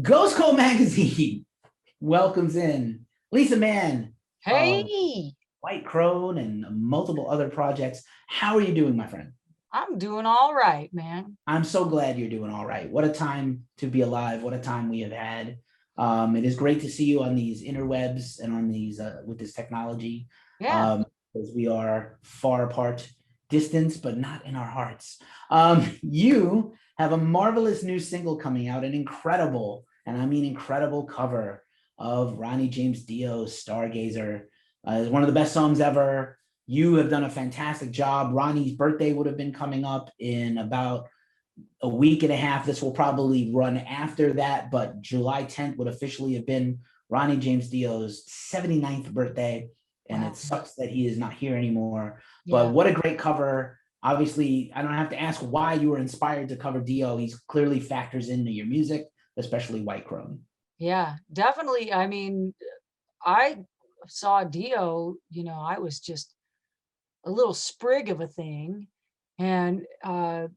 Ghost Code Magazine welcomes in Lisa Mann of Hey, White Crone and multiple other projects. How are you doing, my friend? I'm doing all right, man. I'm so glad you're doing all right. What a time to be alive. What a time we have had. It is great to see you on these interwebs and on these with this technology, Yeah, because we are far apart, distance, but not in our hearts. You have a marvelous new single coming out, an incredible, and I mean incredible cover of Ronnie James Dio's Stargazer. It's one of the best songs ever. You have done a fantastic job. Ronnie's birthday would have been coming up in about a week and a half. This will probably run after that, but July 10th would officially have been Ronnie James Dio's 79th birthday. And wow. it sucks that he is not here anymore. But Yeah, what a great cover. Obviously, I don't have to ask why you were inspired to cover Dio. He's clearly factors into your music, especially White Crone. yeah, definitely. I mean, I saw Dio, I was just a little sprig of a thing. And I'm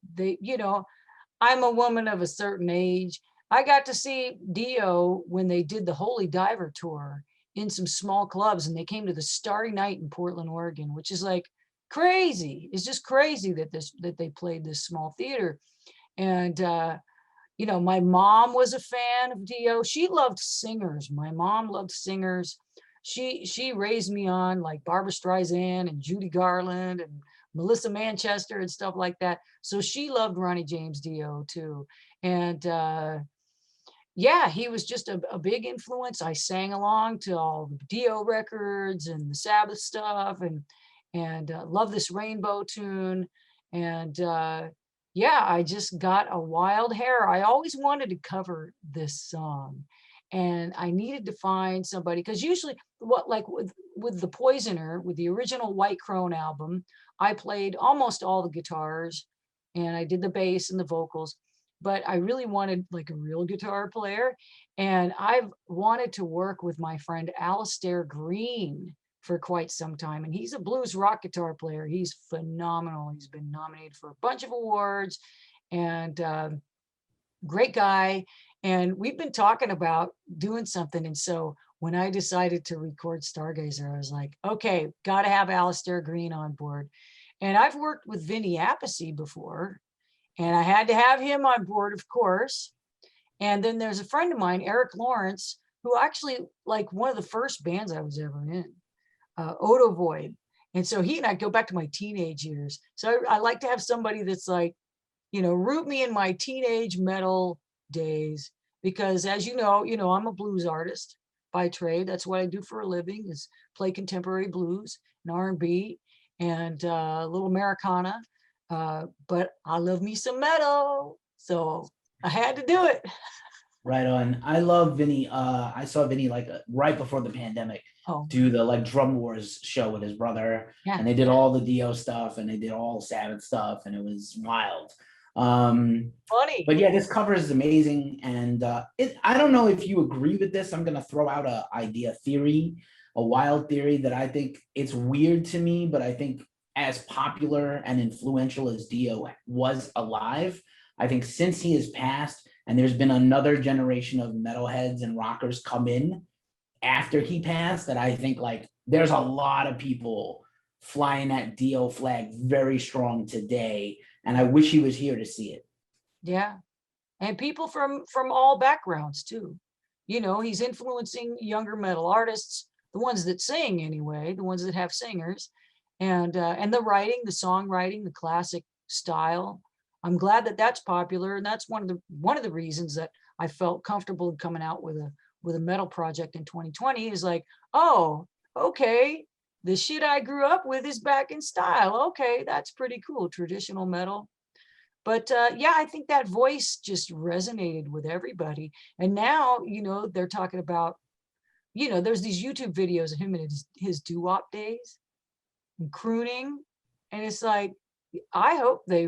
a woman of a certain age. I got to see Dio when they did the Holy Diver tour in some small clubs, and they came to the Starry Night in Portland, Oregon, which is like crazy. It's just crazy that they played this small theater. And my mom was a fan of Dio. She loved singers. My mom loved singers. She raised me on like Barbara Streisand and Judy Garland and Melissa Manchester and stuff like that. So she loved Ronnie James Dio too. And yeah, he was just a big influence. I sang along to all the Dio records and the Sabbath stuff, and love this Rainbow tune. And yeah, I just got a wild hair. I always wanted to cover this song, and I needed to find somebody, because usually what, like with the Poisoner, with the original White Crone album, I played almost all the guitars and I did the bass and the vocals, but I really wanted like a real guitar player. And I've wanted to work with my friend Alistair Green for quite some time. And he's a blues rock guitar player. He's phenomenal. He's been nominated for a bunch of awards, and great guy. And we've been talking about doing something. And so when I decided to record Stargazer, I was like, okay, got to have Alistair Green on board. And I've worked with Vinny Appice before, and I had to have him on board, of course. And then there's a friend of mine, Eric Lawrence, who actually, like, one of the first bands I was ever in, Odo Void. And so he and I go back to my teenage years. So I like to have somebody that's like, root me in my teenage metal days, because as I'm a blues artist by trade. That's what I do for a living, is play contemporary blues and R&B and a little Americana. But I love me some metal, so I had to do it. Right on. I love Vinny. I saw Vinny like right before the pandemic Oh, do the like Drum Wars show with his brother, yeah. and they did all the Dio stuff and they did all Sabbath stuff, and it was wild. Funny. But yeah, this cover is amazing, and I don't know if you agree with this. I'm gonna throw out a idea theory, a wild theory that I think it's weird to me, but I think as popular and influential as Dio was alive, I think since he has passed and there's been another generation of metalheads and rockers come in after he passed, that I think like there's a lot of people flying that Dio flag very strong today, and I wish he was here to see it. Yeah. And people from all backgrounds too. He's influencing younger metal artists, the ones that sing anyway, the ones that have singers, and the writing, the songwriting, the classic style. I'm glad that that's popular, and that's one of the reasons that I felt comfortable coming out with a metal project in 2020, is like, oh, okay, the shit I grew up with is back in style. Okay, that's pretty cool, traditional metal. But yeah, I think that voice just resonated with everybody. And now, they're talking about, there's these YouTube videos of him in his doo-wop days and crooning. And it's like, I hope they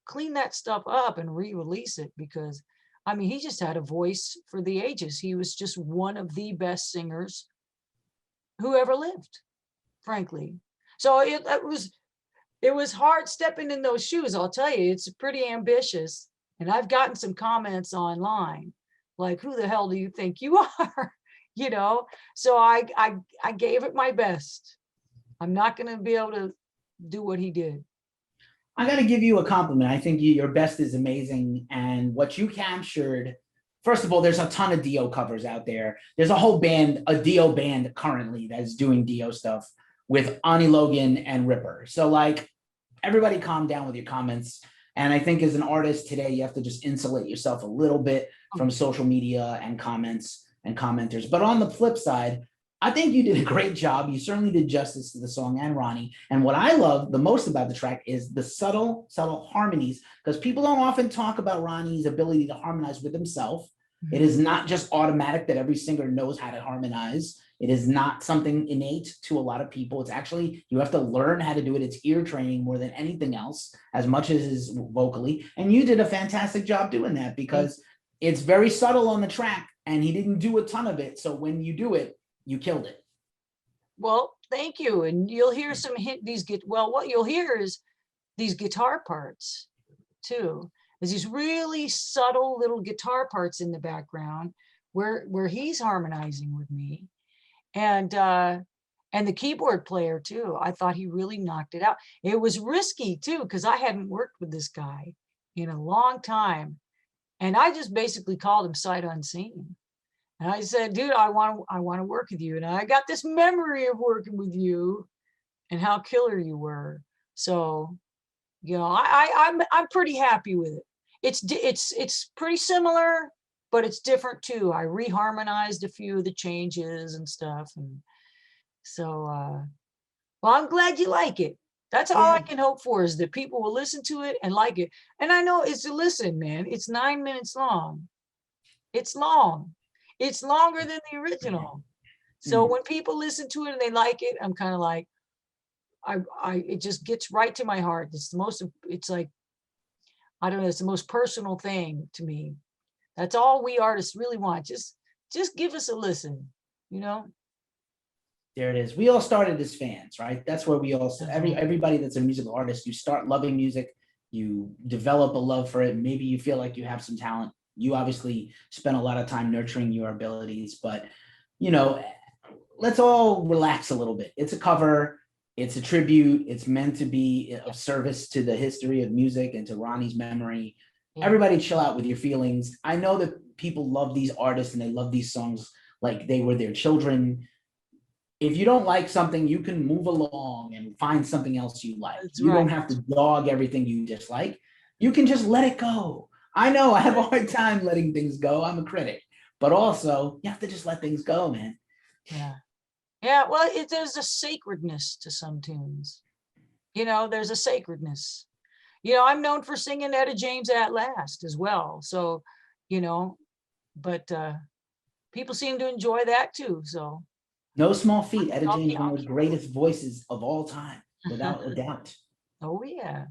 clean that stuff up and re-release it, because I mean, he just had a voice for the ages. He was just one of the best singers who ever lived, frankly. So it was hard stepping in those shoes. I'll tell you, it's pretty ambitious. And I've gotten some comments online, like, who the hell do you think you are? You know, so I gave it my best. I'm not going to be able to do what he did. I got to give you a compliment. I think your best is amazing. And what you captured, first of all, there's a ton of Dio covers out there. There's a whole band, a Dio band currently that's doing Dio stuff with Ani Logan and Ripper. So like, everybody calm down with your comments. And I think as an artist today, you have to just insulate yourself a little bit from social media and comments and commenters. But on the flip side, I think you did a great job. You certainly did justice to the song and Ronnie. And what I love the most about the track is the subtle harmonies, because people don't often talk about Ronnie's ability to harmonize with himself. It is not just automatic that every singer knows how to harmonize. It is not something innate to a lot of people. It's actually, you have to learn how to do it. It's ear training more than anything else, as much as is vocally. And you did a fantastic job doing that, because it's very subtle on the track and he didn't do a ton of it. So when you do it, you killed it. Well, thank you. And you'll hear some what you'll hear is these guitar parts too. There's these really subtle little guitar parts in the background where he's harmonizing with me. And the keyboard player too. I thought he really knocked it out. It was risky too, because I hadn't worked with this guy in a long time. And I just basically called him sight unseen. And I said, dude, I want to work with you. And I got this memory of working with you and how killer you were. So, you know, I'm pretty happy with it. It's pretty similar, but it's different too. I reharmonized a few of the changes and stuff. And so, well, I'm glad you like it. That's all I can hope for, is that people will listen to it and like it. And I know it's a listen, man. It's 9 minutes long. It's long. It's longer than the original. So when people listen to it and they like it, I'm kind of like, it just gets right to my heart. It's like, I don't know, it's the most personal thing to me. That's all we artists really want. Just give us a listen, you know? There it is. We all started as fans, right? That's where we all, everybody that's a musical artist, you start loving music, you develop a love for it. Maybe you feel like you have some talent. You obviously spent a lot of time nurturing your abilities, but you know, let's all relax a little bit. It's a cover, it's a tribute, it's meant to be of service to the history of music and to Ronnie's memory. Everybody chill out with your feelings. I know that people love these artists and they love these songs like they were their children. If you don't like something, you can move along and find something else you like. You don't have to dog everything you dislike. You can just let it go. I know I have a hard time letting things go. I'm a critic, but also you have to just let things go, man. Yeah. Yeah. Well, there's a sacredness to some tunes. You know, there's a sacredness. You know, I'm known for singing Etta James At Last as well. So, you know, but people seem to enjoy that too. So. No small feat. Etta James, one of the greatest voices of all time, without a doubt. Oh, yeah.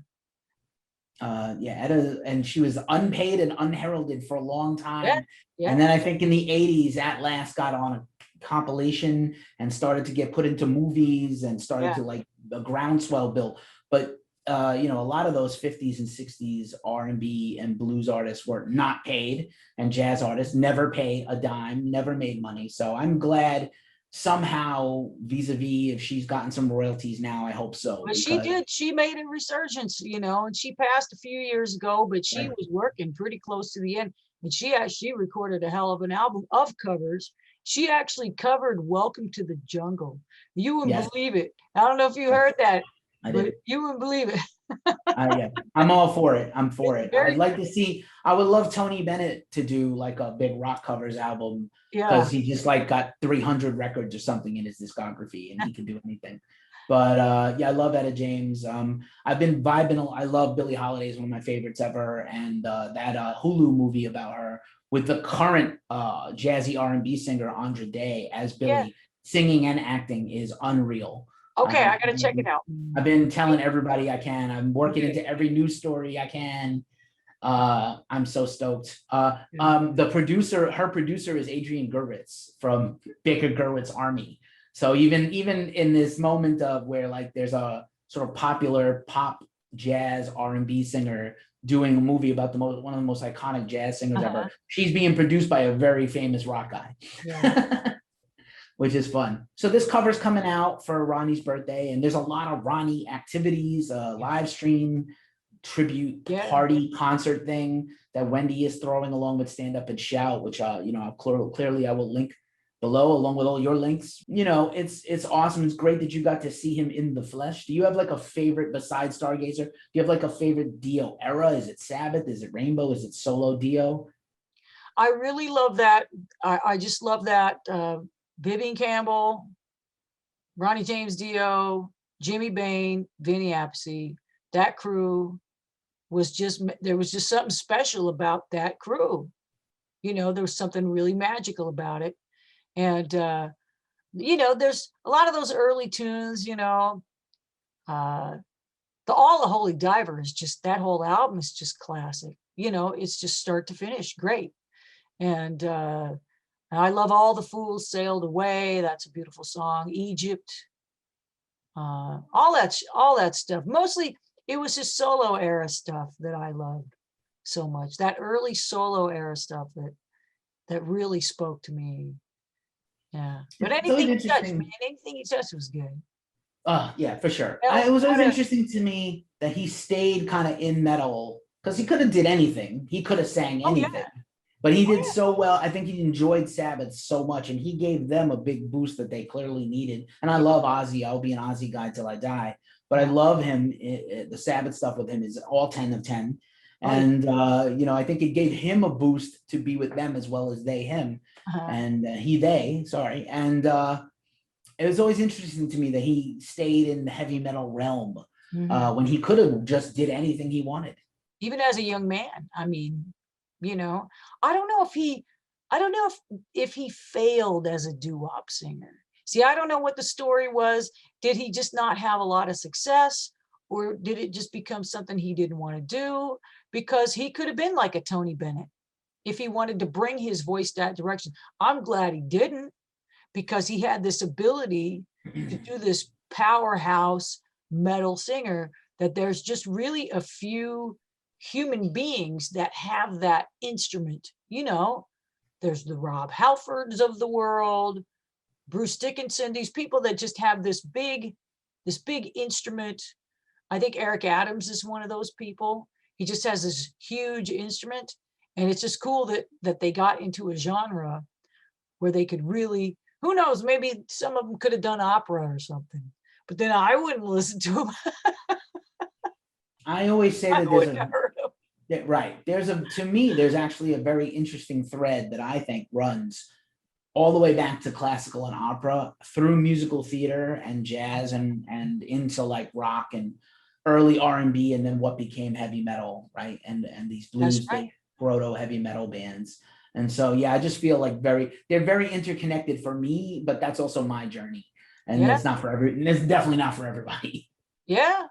Etta, and she was unpaid and unheralded for a long time. Yeah. And then I think in the 80s, At Last got on a compilation and started to get put into movies and started to like a groundswell built. But you know, a lot of those 50s and 60s R&B and blues artists were not paid, and jazz artists never paid a dime, never made money. So I'm glad somehow, vis-a-vis, if she's gotten some royalties now, I hope so. But she did. She made a resurgence, you know, and she passed a few years ago, but she was working pretty close to the end. And she recorded a hell of an album of covers. She actually covered Welcome to the Jungle. You wouldn't believe it. I don't know if you heard that, but you wouldn't believe it. I'm all for it. I'm for it. I'd like to see, I would love Tony Bennett to do like a big rock covers album, because he just like got 300 records or something in his discography and he can do anything. But I love Etta James. I've been vibing. I love Billie Holiday, is one of my favorites ever. And that Hulu movie about her with the current jazzy R&B singer Andra Day as Billie, singing and acting, is unreal. Okay, I gotta check it out. I've been telling everybody I can. I'm working into every news story I can. I'm so stoked. The producer, her producer is Adrian Gurwitz from Baker Gurwitz Army. So even in this moment of where like there's a sort of popular pop jazz R&B singer doing a movie about one of the most iconic jazz singers Uh-huh. ever. She's being produced by a very famous rock guy. Yeah. Which is fun. So this cover's coming out for Ronnie's birthday, and there's a lot of Ronnie activities, live stream, tribute Yeah. party concert thing that Wendy is throwing along with Stand Up and Shout, which clearly I will link below along with all your links. It's awesome. It's great that you got to see him in the flesh. Do you have like a favorite besides Stargazer? Do you have like a favorite Dio era? Is it Sabbath? Is it Rainbow? Is it solo Dio? I really love that. I just love that. Vivian Campbell, Ronnie James Dio, Jimmy Bain, Vinny Appice, that crew there was just something special about that crew. There was something really magical about it. And, there's a lot of those early tunes, all the Holy Diver is just, that whole album is just classic. It's just start to finish great. And I love All the Fools Sailed Away. That's a beautiful song. Egypt, all that stuff. Mostly it was his solo era stuff that I loved so much. That early solo era stuff that really spoke to me. Yeah. But anything he touched, man, anything he touched was good. Yeah, for sure. It was always interesting to me that he stayed kind of in metal, because he could have did anything. He could have sang anything. Yeah. But he did so well. I think he enjoyed Sabbath so much, and he gave them a big boost that they clearly needed. And I love Ozzy. I'll be an Ozzy guy till I die. But I love him. The Sabbath stuff with him is all 10 of 10. And, I think it gave him a boost to be with them as well as they, him. And they. And it was always interesting to me that he stayed in the heavy metal realm when he could have just did anything he wanted. Even as a young man. I mean, I don't know if he failed as a doo-wop singer. See, I don't know what the story was. Did he just not have a lot of success, or did it just become something he didn't want to do? Because he could have been like a Tony Bennett if he wanted to bring his voice that direction. I'm glad he didn't, because he had this ability to do this powerhouse metal singer that there's just really a few human beings that have that instrument. There's the Rob Halfords of the world, Bruce Dickinson, these people that just have this big instrument. I think Eric Adams is one of those people. He just has this huge instrument, and it's just cool that they got into a genre where they could really, who knows, maybe some of them could have done opera or something, but then I wouldn't listen to them. I always say that to me, there's actually a very interesting thread that I think runs all the way back to classical and opera through musical theater and jazz and into like rock and early R&B, and then what became heavy metal, right? And these blues, proto heavy metal bands. And so, yeah, I just feel like they're very interconnected for me, but that's also my journey. And it's definitely not for everybody. Yeah.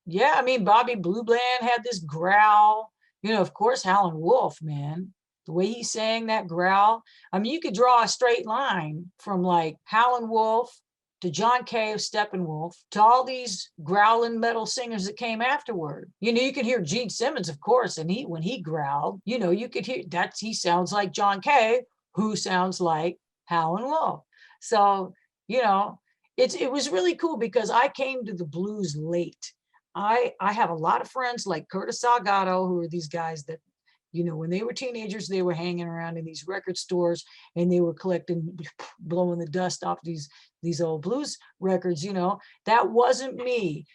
Yeah, I mean, Bobby Blue Bland had this growl. Of course, Howlin' Wolf, man, the way he sang that growl. I mean, you could draw a straight line from like Howlin' Wolf to John Kay of Steppenwolf to all these growling metal singers that came afterward. You could hear Gene Simmons, of course, and when he growled, you could hear that he sounds like John Kay, who sounds like Howlin' Wolf. So, it was really cool because I came to the blues late. I have a lot of friends like Curtis Salgado, who are these guys that, when they were teenagers, they were hanging around in these record stores and they were collecting, blowing the dust off these old blues records. That wasn't me.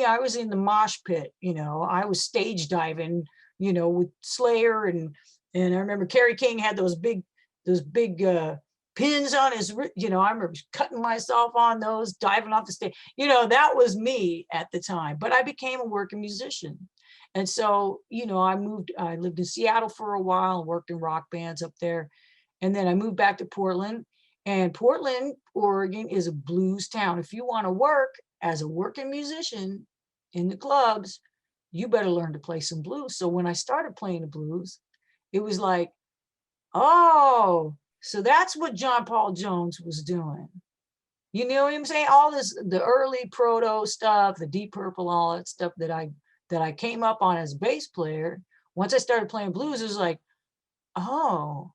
I was in the mosh pit. I was stage diving, with Slayer, and I remember Kerry King had those big pins on his, I remember cutting myself on those, diving off the stage. That was me at the time, but I became a working musician. And so, I lived in Seattle for a while and worked in rock bands up there. And then I moved back to Portland, and Portland, Oregon is a blues town. If you want to work as a working musician in the clubs, you better learn to play some blues. So when I started playing the blues, it was like, oh, so that's what John Paul Jones was doing. You know what I'm saying? All this, the early proto stuff, the Deep Purple, all that stuff that I that I came up on as a bass player. Once I started playing blues, it was like, oh,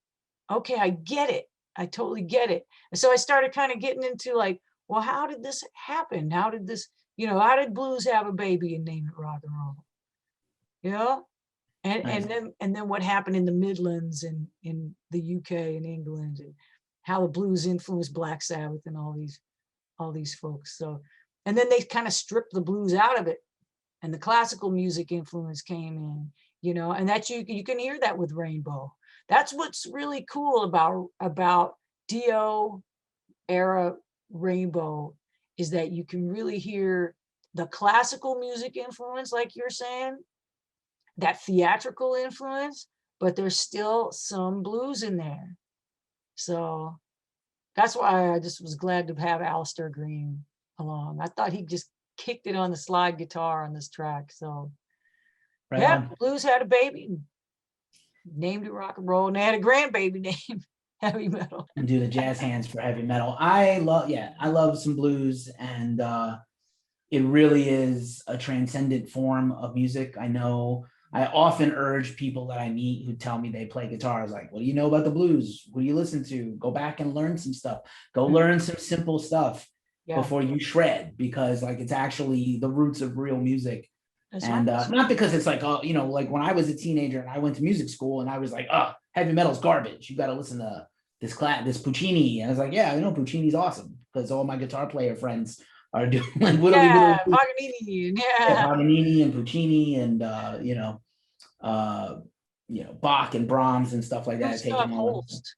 okay, I get it. I totally get it. And so I started kind of getting into like, well, how did this happen? How did this, how did blues have a baby and name it rock and roll? You know? And Nice. and then what happened in the Midlands and in the UK and England, and how the blues influenced Black Sabbath and all these folks. So, and then they kind of stripped the blues out of it, and the classical music influence came in, and that you can hear that with Rainbow. That's what's really cool about Dio era Rainbow, is that you can really hear the classical music influence, like you're saying, that theatrical influence, but there's still some blues in there. So that's why I just was glad to have Alistair Green along. I thought he just kicked it on the slide guitar on this track. So Right yeah, on. blues had a baby, named it rock and roll, and they had a grandbaby named heavy metal. And do the jazz hands for heavy metal. I love some blues, and it really is a transcendent form of music. I know I often urge people that I meet who tell me they play guitar. I was like, what do you know about the blues? What do you listen to? Go back and learn some stuff. Go learn some simple stuff before you shred, because like it's actually the roots of real music. That's And right. not because it's like, oh, like when I was a teenager and I went to music school and I was like, oh, heavy metal's garbage. You got to listen to this Puccini. And I was like, yeah, I know Puccini's awesome, because all my guitar player friends are doing like Yeah, whittly, Paganini. Yeah. Paganini and Puccini and Bach and Brahms and stuff like that. Gustav Taking on, Holst.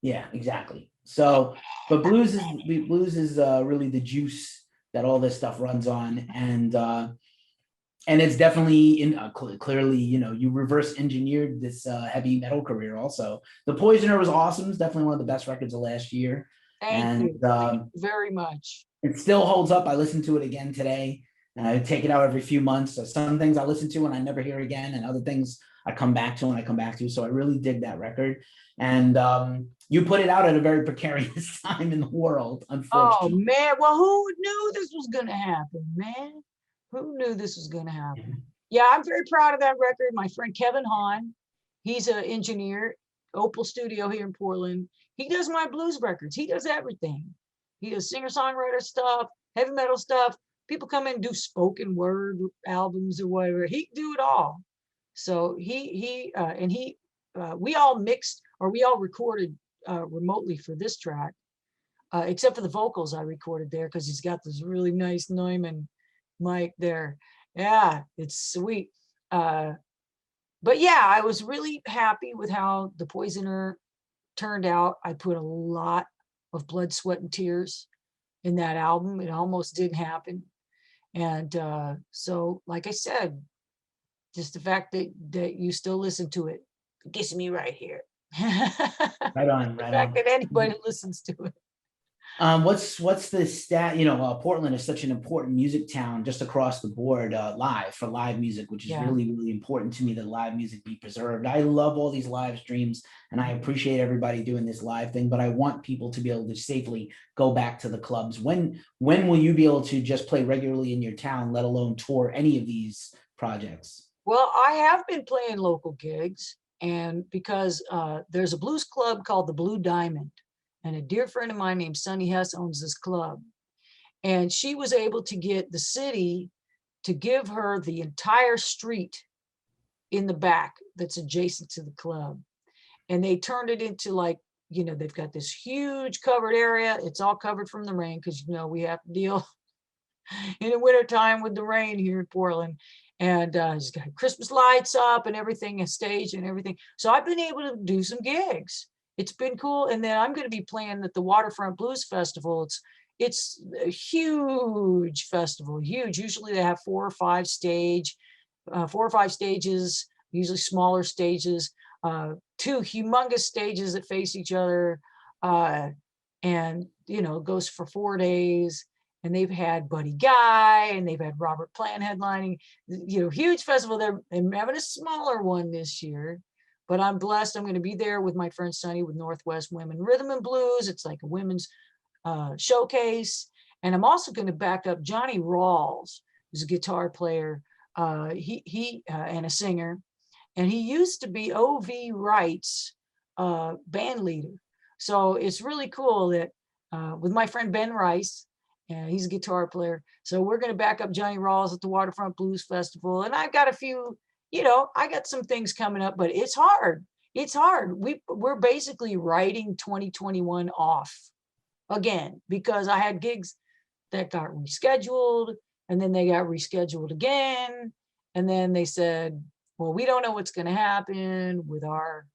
yeah, exactly. So, but blues is really the juice that all this stuff runs on, and it's definitely clearly, you reverse engineered this heavy metal career. Also, The Poisoner was awesome. It's definitely one of the best records of last year. Thank And you. Thank you very much. it still holds up. I listened to it again today, and I take it out every few months. So some things I listen to and I never hear again, and other things I come back to and I come back to. So I really dig that record. And you put it out at a very precarious time in the world, Oh unfortunately. man, well, who knew this was gonna happen, man? Who knew this was gonna happen? Yeah, I'm very proud of that record. My friend Kevin Hahn, he's an engineer, Opal Studio here in Portland. He does my blues records. He does everything. He does singer-songwriter stuff, heavy metal stuff. People come in and do spoken word albums or whatever. He can do it all. So we all mixed, or we all recorded remotely for this track, except for the vocals I recorded there, because he's got this really nice Neumann mic there. Yeah, it's sweet. But yeah, I was really happy with how The Poisoner turned out. I put a lot of blood, sweat, and tears in that album. It almost didn't happen. And so, like I said, just the fact that you still listen to it gets me right here. Right on, The right fact on. that anybody listens to it. What's the stat? Portland is such an important music town just across the board, for live music, which is Yeah. really, really important to me, that live music be preserved. I love all these live streams, and I appreciate everybody doing this live thing, but I want people to be able to safely go back to the clubs. When will you be able to just play regularly in your town, let alone tour any of these projects? Well, I have been playing local gigs, and because there's a blues club called the Blue Diamond, and a dear friend of mine named Sunny Hess owns this club. And she was able to get the city to give her the entire street in the back that's adjacent to the club. And they turned it into like, they've got this huge covered area. It's all covered from the rain, because, we have to deal in the wintertime with the rain here in Portland. And he's got Christmas lights up and everything, a stage and everything. So I've been able to do some gigs. It's been cool. And then I'm going to be playing at the Waterfront Blues Festival. It's a huge festival, huge. Usually they have 4 or 5 stages, usually smaller stages, 2 humongous stages that face each other. And, it goes for 4 days. And they've had Buddy Guy, and they've had Robert Plant headlining, huge festival. They're having a smaller one this year, but I'm blessed. I'm going to be there with my friend Sunny with Northwest Women Rhythm and Blues. It's like a women's showcase. And I'm also going to back up Johnny Rawls, who's a guitar player. he and a singer, and he used to be O.V. Wright's band leader. So it's really cool that with my friend Ben Rice, and he's a guitar player. So we're going to back up Johnny Rawls at the Waterfront Blues Festival. And I've got a few, I got some things coming up, but it's hard. It's hard. We're basically writing 2021 off again because I had gigs that got rescheduled, and then they got rescheduled again. And then they said, well, we don't know what's going to happen with our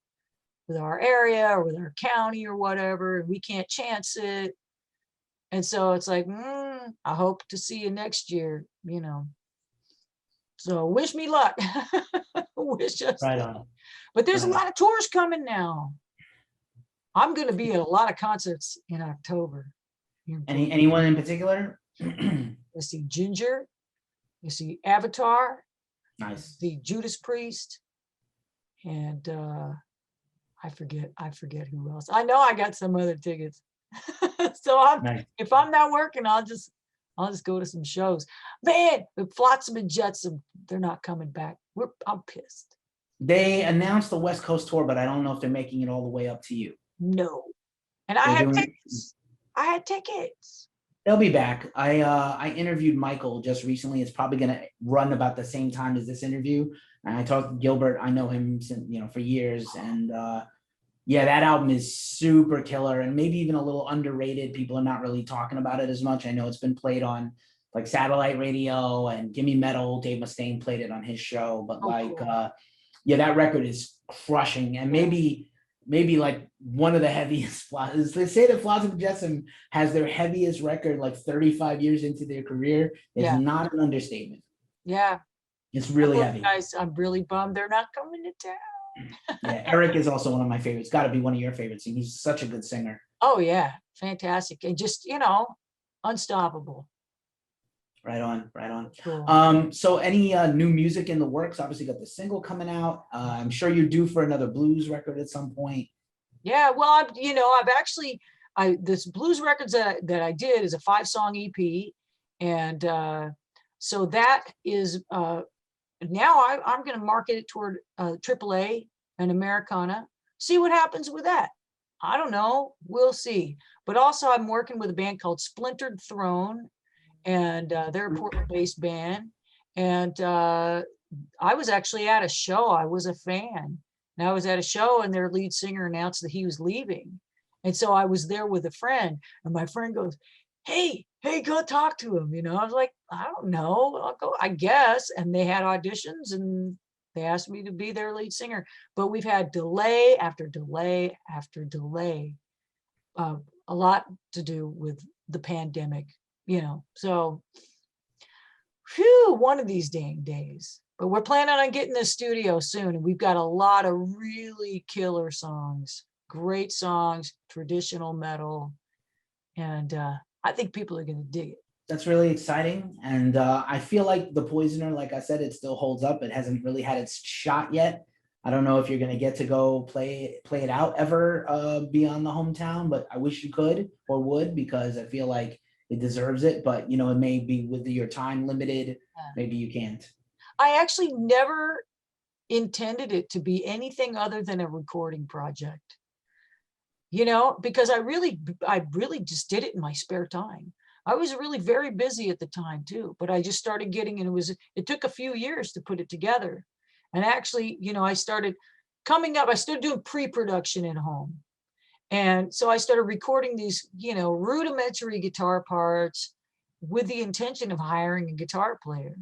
area or with our county or whatever, and we can't chance it. And so it's like, I hope to see you next year, So wish me luck. Wish us Right luck. on. But there's Right a lot of tours coming now. I'm going to be at a lot of concerts in October. Anyone in particular? Let's see Ginger. You see Avatar. Nice. The Judas Priest. And I forget who else. I know I got some other tickets. So Nice. if I'm not working, I'll just go to some shows. Man, the Flotsam and Jetsam, they're not coming back. I'm pissed. They announced the West Coast tour, but I don't know if they're making it all the way up to you. No. And I had tickets. They'll be back. I interviewed Michael just recently. It's probably going to run about the same time as this interview. And I talked to Gilbert. I know him since, for years. And yeah, that album is super killer and maybe even a little underrated. People are not really talking about it as much. I know it's been played on like satellite radio and Gimme Metal. Dave Mustaine played it on his show. But cool. Yeah, that record is crushing. And maybe like one of the heaviest. They say that Flotsam and Jetsam has their heaviest record like 35 years into their career. It's not an understatement. Yeah. It's really heavy. Guys, I'm really bummed they're not coming to town. Yeah, Eric is also one of my favorites. Got to be one of your favorites. He's such a good singer. Oh yeah, fantastic. And just, unstoppable. Right on, right on. Cool. So any new music in the works? Obviously got the single coming out. I'm sure you're due for another blues record at some point. Yeah, well, I've actually, this blues records that I did is a 5-song EP. And so that is, now I'm going to market it toward AAA and Americana. See what happens with that. I don't know. We'll see. But also I'm working with a band called Splintered Throne. And they're a Portland-based band. And I was actually at a show. I was a fan. And I was at a show and their lead singer announced that he was leaving. And so I was there with a friend. And my friend goes, hey, go talk to him. I was like, I don't know. I'll go, I guess. And they had auditions and they asked me to be their lead singer. But we've had delay after delay after delay. A lot to do with the pandemic. So one of these dang days, but we're planning on getting the studio soon. And we've got a lot of really killer songs, great songs, traditional metal. And I think people are going to dig it. That's really exciting. And I feel like The Poisoner, like I said, it still holds up. It hasn't really had its shot yet. I don't know if you're going to get to go play it out ever beyond the hometown, but I wish you could or would, because I feel like it deserves it, but it may be with your time limited. Maybe you can't. I actually never intended it to be anything other than a recording project, because I really just did it in my spare time. I was really very busy at the time too, but I just started getting, and it took a few years to put it together. And actually, I started doing pre-production at home. And so I started recording these, rudimentary guitar parts with the intention of hiring a guitar player.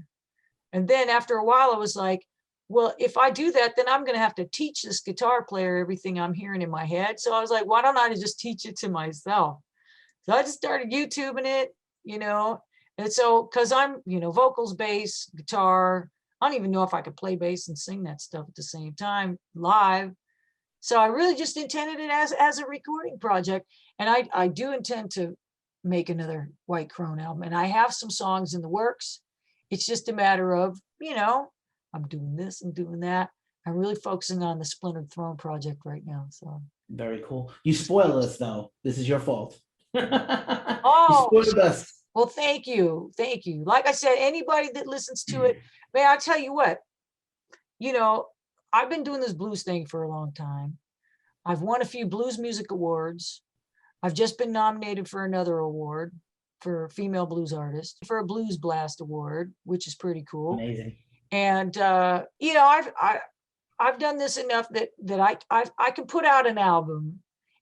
And then after a while, I was like, well, if I do that, then I'm going to have to teach this guitar player everything I'm hearing in my head. So I was like, why don't I just teach it to myself? So I just started YouTubing it, and so, cause I'm, vocals, bass, guitar. I don't even know if I could play bass and sing that stuff at the same time live. So I really just intended it as a recording project. And I do intend to make another White Crone album. And I have some songs in the works. It's just a matter of, I'm doing this and doing that. I'm really focusing on the Splintered Throne project right now. So very cool. You spoiled us though. This is your fault. Oh, you spoiled us. Well, thank you. Thank you. Like I said, anybody that listens to it, man, I'll tell you what, you know, I've been doing this blues thing for a long time. I've won a few blues music awards. I've just been nominated for another award for female blues artist for a Blues Blast award, which is pretty cool. Amazing. And you know, I've done this enough that I can put out an album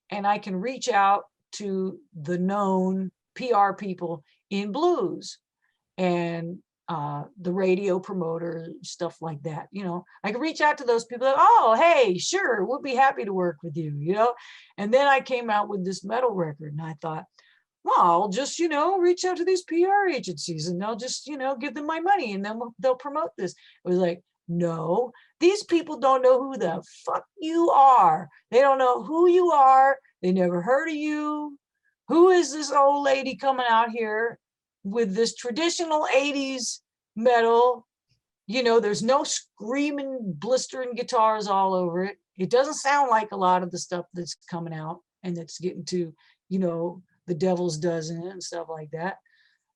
and I can reach out to the known PR people in blues and the radio promoter, stuff like that. You know, I can reach out to those people. Like, oh, hey, sure, we'll be happy to work with you. You know, and then I came out with this metal record, and I thought, well, I'll just, you know, reach out to these PR agencies, and they'll just, you know, give them my money, and then they'll promote this. It was like, no, these people don't know who the fuck you are. They don't know who you are. They never heard of you. Who is this old lady coming out here with this traditional 80s metal? You know, there's no screaming, blistering guitars all over it. It doesn't sound like a lot of the stuff that's coming out and that's getting to, you know, the Devil's Dozen and stuff like that.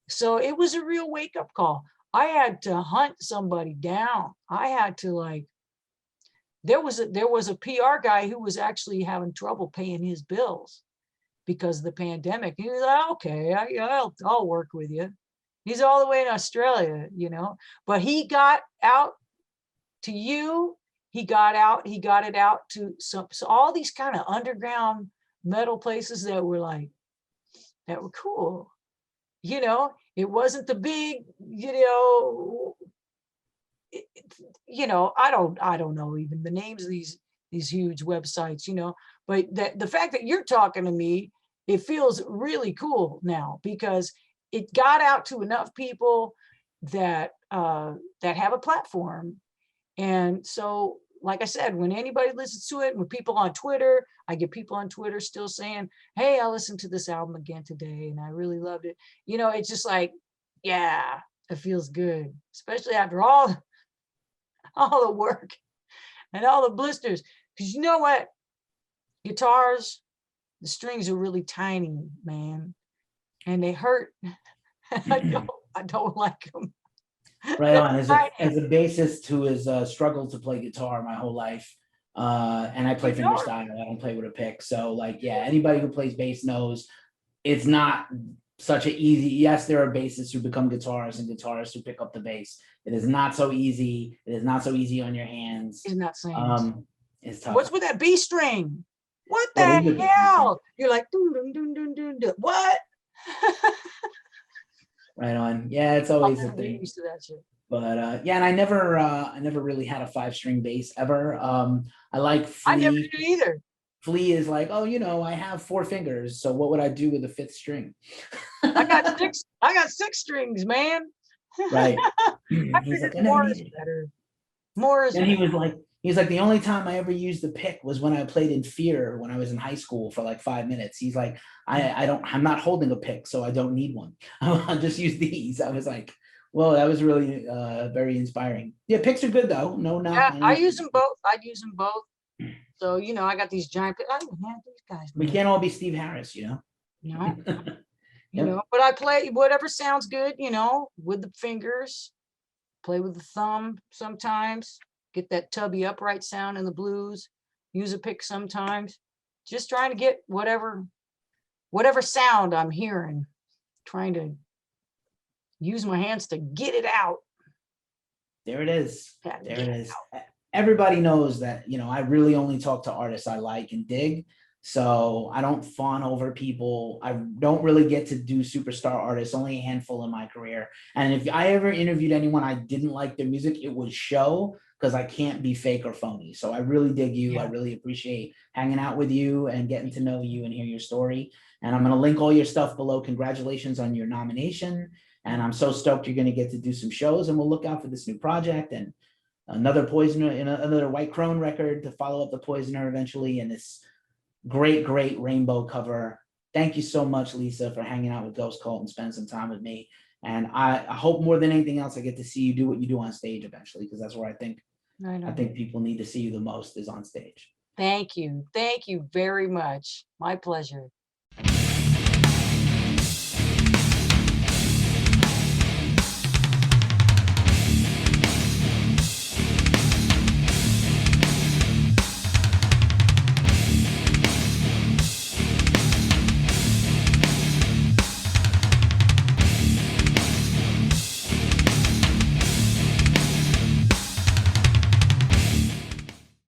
So it was a real wake-up call. I had to hunt somebody down. I had to, like, there was a PR guy who was actually having trouble paying his bills because of the pandemic. He was like, okay, I'll work with you. He's all the way in Australia, you know, but he got out to you. He got it out to so all these kind of underground metal places that were cool. You know, it wasn't the big, you know, I don't know even the names of these huge websites, you know, but the fact that you're talking to me, it feels really cool now because it got out to enough people that that have a platform. And so, like I said, when anybody listens to it, when people on Twitter, I get people on Twitter still saying, hey, I listened to this album again today and I really loved it. You know, it's just like, yeah, it feels good, especially after all the work and all the blisters. Because you know what? Guitars, the strings are really tiny, man, and they hurt. I don't like them. Right on. As a bassist who has struggled to play guitar my whole life, and I play fingerstyle, I don't play with a pick. So, like, yeah, anybody who plays bass knows it's not such an easy. Yes, there are bassists who become guitarists and guitarists who pick up the bass. It is not so easy. It is not so easy on your hands. It's not saying. It's tough. What's with that B string? What the hell? You're like, dun, dun, dun, dun, dun, dun. What? Right on. Yeah, it's always a thing. Used to that shit. But yeah, and I never really had a 5-string bass ever. I like Flea. I never did either. Flea is like, oh, you know, I have 4 fingers, so what would I do with a 5th string? I got 6 strings, man. Right. I figured more is better. More is. And he's like, the only time I ever used the pick was when I played in Fear when I was in high school for like 5 minutes. He's like, I'm not holding a pick, so I don't need one. I'll just use these. I was like, well, that was really very inspiring. Yeah, picks are good though. No, yeah, I use them both. I'd use them both. So, you know, I got these giant picks. I don't have these guys. We can't all be Steve Harris, you know? No. You know, but I play whatever sounds good, you know, with the fingers, play with the thumb sometimes, get that tubby upright sound in the blues, use a pick sometimes, just trying to get whatever sound I'm hearing, trying to use my hands to get it out. There it is. There it is. Everybody knows that, you know, I really only talk to artists I like and dig. So I don't fawn over people. I don't really get to do superstar artists, only a handful in my career. And if I ever interviewed anyone I didn't like their music, it would show because I can't be fake or phony. So I really dig you. Yeah. I really appreciate hanging out with you and getting to know you and hear your story. And I'm going to link all your stuff below. Congratulations on your nomination. And I'm so stoked you're going to get to do some shows, and we'll look out for this new project and another Poisoner and another White Crone record to follow up the Poisoner eventually. And this great rainbow cover. Thank you so much, Lisa, for hanging out with Ghost Cult and spending some time with me. And I hope more than anything else, I get to see you do what you do on stage eventually, because that's where I think people need to see you the most is on stage. Thank you. Thank you very much. My pleasure.